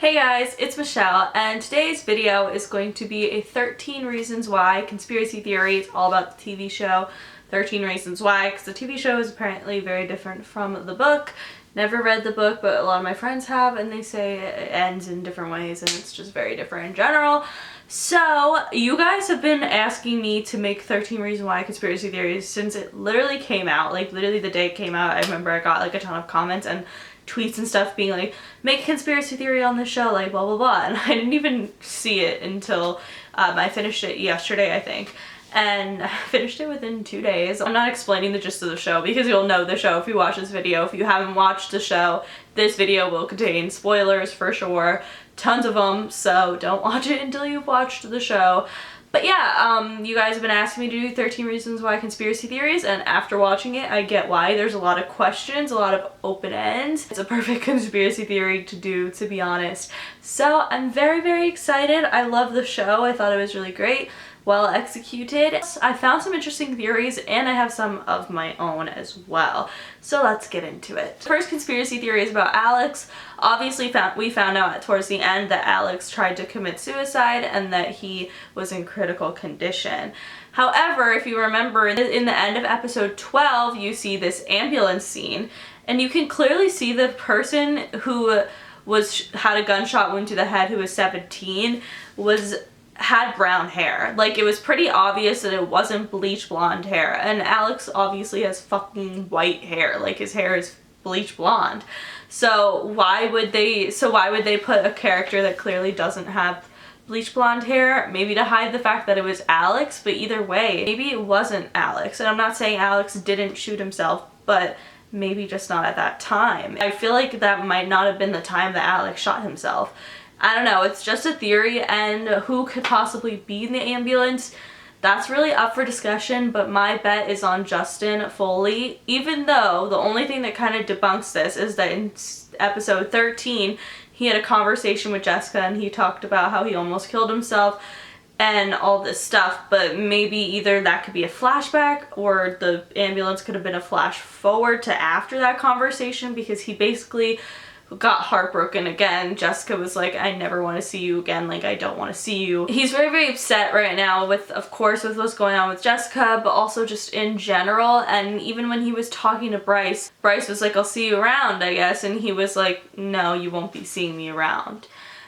Hey guys, it's Michelle, and today's video is going to be a 13 Reasons Why conspiracy theory. It's all about the TV show 13 Reasons Why, because the TV show is apparently very different from the book. Never read the book, but a lot of my friends have, and they say it ends in different ways, and it's just very different in general. So, you guys have been asking me to make 13 Reasons Why conspiracy theories since it literally came out. Like, literally the day it came out, I remember I got like a ton of comments and tweets and stuff being like, make a conspiracy theory on this show, like blah blah blah, and I didn't even see it until I finished it yesterday, I think, and I finished it within 2 days. I'm not explaining the gist of the show because you'll know the show if you watch this video. If you haven't watched the show, this video will contain spoilers for sure, tons of them, so don't watch it until you've watched the show. But yeah, you guys have been asking me to do 13 Reasons Why conspiracy theories, and after watching it, I get why. There's a lot of questions, a lot of open ends. It's a perfect conspiracy theory to do, to be honest. So I'm very, very excited. I love the show. I thought it was really great. Well executed. I found some interesting theories, and I have some of my own as well. So let's get into it. First conspiracy theory is about Alex. Obviously we found out towards the end that Alex tried to commit suicide and that he was in critical condition. However, if you remember, in the end of episode 12, you see this ambulance scene, and you can clearly see the person who had a gunshot wound to the head, who was 17, had brown hair. Like, it was pretty obvious that it wasn't bleach blonde hair, and Alex obviously has fucking white hair. Like, his hair is bleach blonde. So why would they put a character that clearly doesn't have bleach blonde hair? Maybe to hide the fact that it was Alex, but either way, maybe it wasn't Alex. And I'm not saying Alex didn't shoot himself, but maybe just not at that time. I feel like that might not have been the time that Alex shot himself. I don't know, it's just a theory, and who could possibly be in the ambulance? That's really up for discussion, but my bet is on Justin fully, even though the only thing that kind of debunks this is that in episode 13, he had a conversation with Jessica and he talked about how he almost killed himself and all this stuff, but maybe either that could be a flashback or the ambulance could have been a flash forward to after that conversation, because he basically got heartbroken again. Jessica was like, I never want to see you again, like, I don't want to see you. He's very, very upset right now with, of course, with what's going on with Jessica, but also just in general. And even when he was talking to Bryce was like, I'll see you around, I guess, and he was like, no, you won't be seeing me around,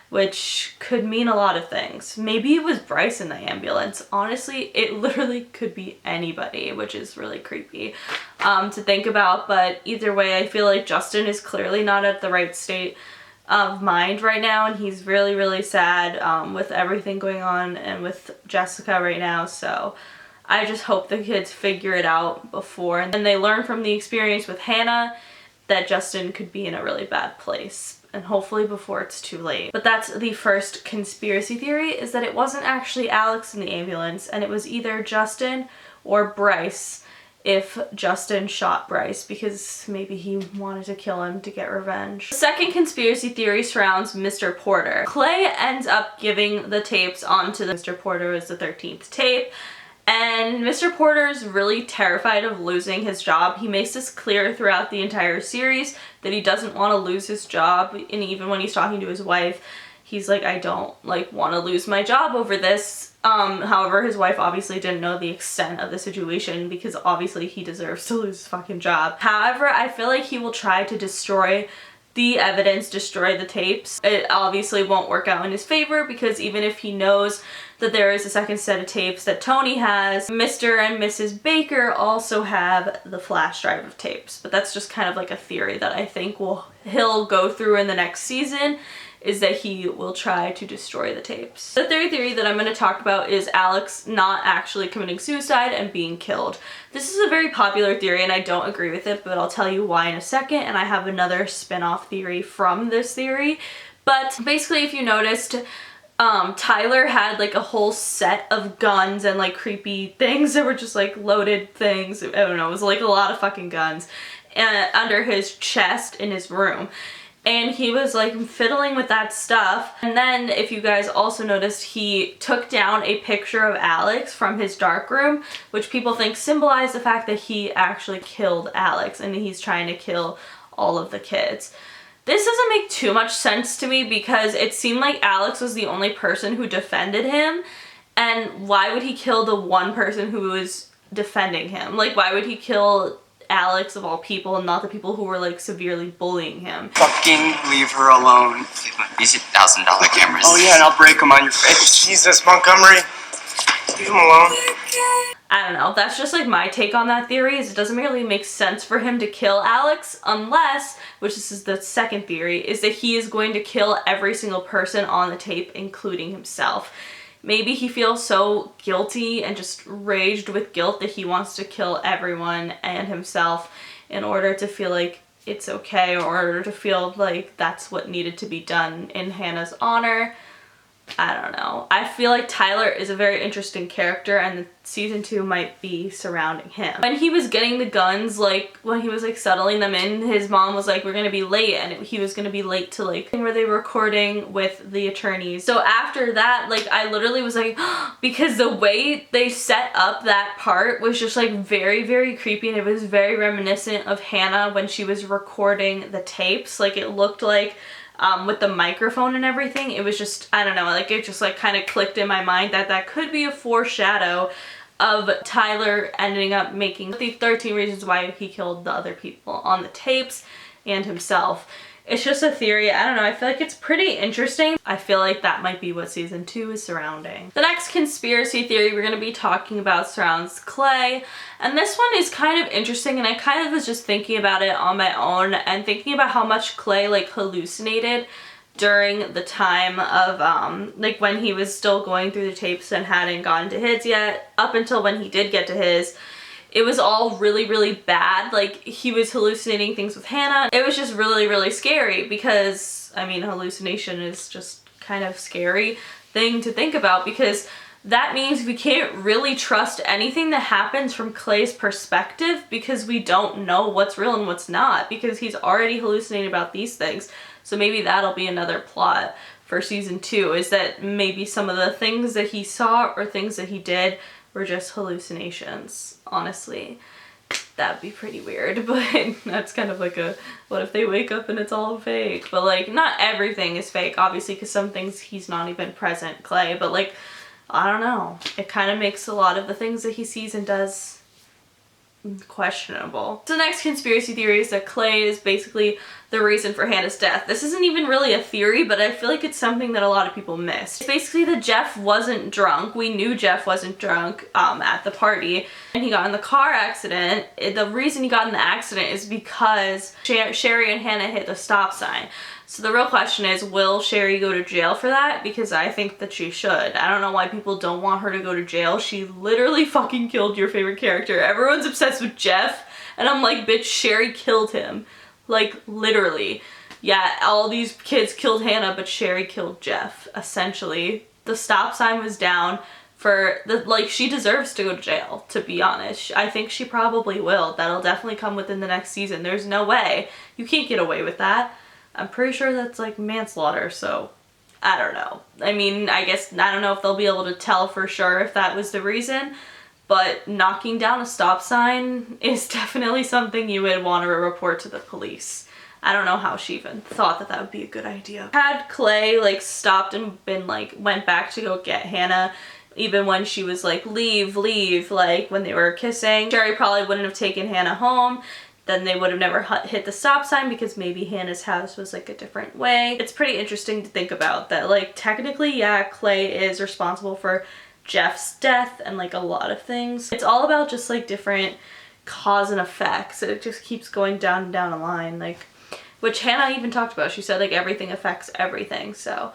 which could mean a lot of things. Maybe it was Bryce in the ambulance. Honestly, it literally could be anybody, which is really creepy to think about. But either way, I feel like Justin is clearly not at the right state of mind right now, and he's really, really sad with everything going on and with Jessica right now. So I just hope the kids figure it out before, and then they learn from the experience with Hannah that Justin could be in a really bad place, and hopefully before it's too late. But that's the first conspiracy theory, is that it wasn't actually Alex in the ambulance, and it was either Justin or Bryce, if Justin shot Bryce because maybe he wanted to kill him to get revenge. The second conspiracy theory surrounds Mr. Porter. Clay ends up giving the tapes onto Mr. Porter as the 13th tape, and Mr. Porter's really terrified of losing his job. He makes this clear throughout the entire series that he doesn't want to lose his job, and even when he's talking to his wife, he's like, I don't want to lose my job over this. However, his wife obviously didn't know the extent of the situation, because obviously he deserves to lose his fucking job. However, I feel like he will try to destroy the evidence, destroy the tapes. It obviously won't work out in his favor, because even if he knows that there is a second set of tapes that Tony has, Mr. and Mrs. Baker also have the flash drive of tapes. But that's just kind of like a theory that I think he'll go through in the next season, is that he will try to destroy the tapes. The third theory that I'm going to talk about is Alex not actually committing suicide and being killed. This is a very popular theory, and I don't agree with it, but I'll tell you why in a second, and I have another spin-off theory from this theory. But basically, if you noticed, Tyler had like a whole set of guns and like creepy things that were just like loaded things. I don't know, it was like a lot of fucking guns under his chest in his room. And he was like fiddling with that stuff. And then, if you guys also noticed, he took down a picture of Alex from his darkroom, which people think symbolized the fact that he actually killed Alex and he's trying to kill all of the kids. This doesn't make too much sense to me because it seemed like Alex was the only person who defended him, and why would he kill the one person who was defending him? Like, why would he kill Alex of all people and not the people who were like severely bullying him? Fucking leave her alone. These are $1,000 cameras. Oh yeah, and I'll break them on your face. Jesus, Montgomery. Leave him alone. I don't know, that's just like my take on that theory, is it doesn't really make sense for him to kill Alex unless, which this is the second theory, is that he is going to kill every single person on the tape, including himself. Maybe he feels so guilty and just raged with guilt that he wants to kill everyone and himself in order to feel like it's okay, or in order to feel like that's what needed to be done in Hannah's honor. I don't know. I feel like Tyler is a very interesting character, and season 2 might be surrounding him. When he was getting the guns, like when he was like settling them in, his mom was like, we're gonna be late, and he was gonna be late to like where they were recording with the attorneys. So after that, like I literally was like, because the way they set up that part was just like very, very creepy, and it was very reminiscent of Hannah when she was recording the tapes. Like it looked like with the microphone and everything, it was just, I don't know, like it just like kind of clicked in my mind that that could be a foreshadow of Tyler ending up making the 13 reasons why he killed the other people on the tapes and himself. It's just a theory. I don't know. I feel like it's pretty interesting. I feel like that might be what season 2 is surrounding. The next conspiracy theory we're going to be talking about surrounds Clay. And this one is kind of interesting, and I kind of was just thinking about it on my own and thinking about how much Clay like hallucinated during the time of like when he was still going through the tapes and hadn't gotten to his yet, up until when he did get to his. It was all really, really bad. Like, he was hallucinating things with Hannah. It was just really, really scary because, I mean, hallucination is just kind of scary thing to think about, because that means we can't really trust anything that happens from Clay's perspective, because we don't know what's real and what's not, because he's already hallucinating about these things. So maybe that'll be another plot for season 2, is that maybe some of the things that he saw or things that he did were just hallucinations. Honestly, that'd be pretty weird, but that's kind of like a, what if they wake up and it's all fake? But like, not everything is fake, obviously, because some things he's not even present, Clay, but like, I don't know. It kind of makes a lot of the things that he sees and does questionable. So the next conspiracy theory is that Clay is basically the reason for Hannah's death. This isn't even really a theory, but I feel like it's something that a lot of people missed. It's basically that Jeff wasn't drunk. We knew Jeff wasn't drunk at the party, and he got in the car accident. The reason he got in the accident is because Sherry and Hannah hit the stop sign. So the real question is, will Sherry go to jail for that? Because I think that she should. I don't know why people don't want her to go to jail. She literally fucking killed your favorite character. Everyone's obsessed with Jeff, and I'm like, bitch, Sherry killed him. Like, literally. Yeah, all these kids killed Hannah, but Sherry killed Jeff, essentially. The stop sign was down for the, like, she deserves to go to jail, to be honest. I think she probably will. That'll definitely come within the next season. There's no way. You can't get away with that. I'm pretty sure that's like manslaughter, so I don't know. I mean, I guess, I don't know if they'll be able to tell for sure if that was the reason, but knocking down a stop sign is definitely something you would want to report to the police. I don't know how she even thought that that would be a good idea. Had Clay like stopped and been like, went back to go get Hannah, even when she was like, leave, like when they were kissing, Sherry probably wouldn't have taken Hannah home. Then they would have never hit the stop sign, because maybe Hannah's house was like a different way. It's pretty interesting to think about that, like, technically, yeah, Clay is responsible for Jeff's death and like a lot of things. It's all about just like different cause and effects. It just keeps going down and down a line, like, which Hannah even talked about. She said like everything affects everything, so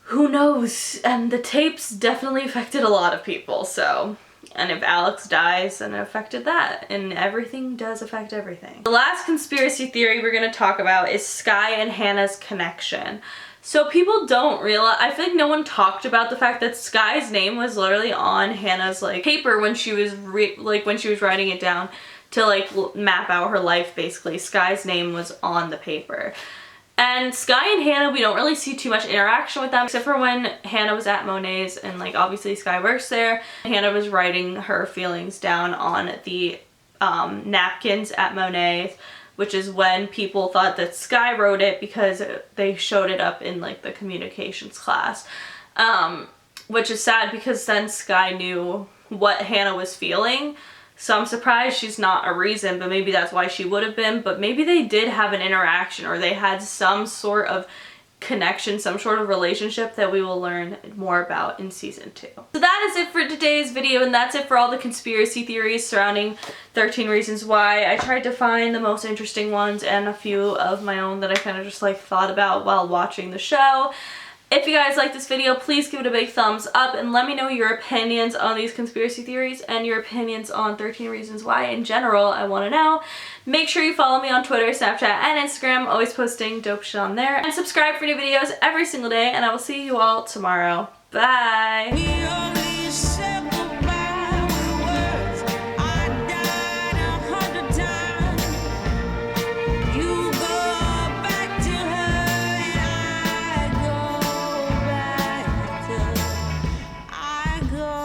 who knows? And the tapes definitely affected a lot of people, so. And if Alex dies, then it affected that. And everything does affect everything. The last conspiracy theory we're going to talk about is Sky and Hannah's connection. So people don't realize, I feel like no one talked about the fact that Sky's name was literally on Hannah's like paper when she was when she was writing it down to like map out her life, basically. Sky's name was on the paper. And Sky and Hannah, we don't really see too much interaction with them, except for when Hannah was at Monet's and like obviously Sky works there. Hannah was writing her feelings down on the napkins at Monet's, which is when people thought that Sky wrote it because they showed it up in like the communications class. Which is sad because then Sky knew what Hannah was feeling. So I'm surprised she's not a reason, but maybe that's why she would have been. But maybe they did have an interaction, or they had some sort of connection, some sort of relationship that we will learn more about in season 2. So that is it for today's video, and that's it for all the conspiracy theories surrounding 13 Reasons Why. I tried to find the most interesting ones and a few of my own that I kind of just like thought about while watching the show. If you guys like this video, please give it a big thumbs up and let me know your opinions on these conspiracy theories and your opinions on 13 Reasons Why in general. I want to know. Make sure you follow me on Twitter, Snapchat, and Instagram. Always posting dope shit on there. And subscribe for new videos every single day, and I will see you all tomorrow. Bye! I go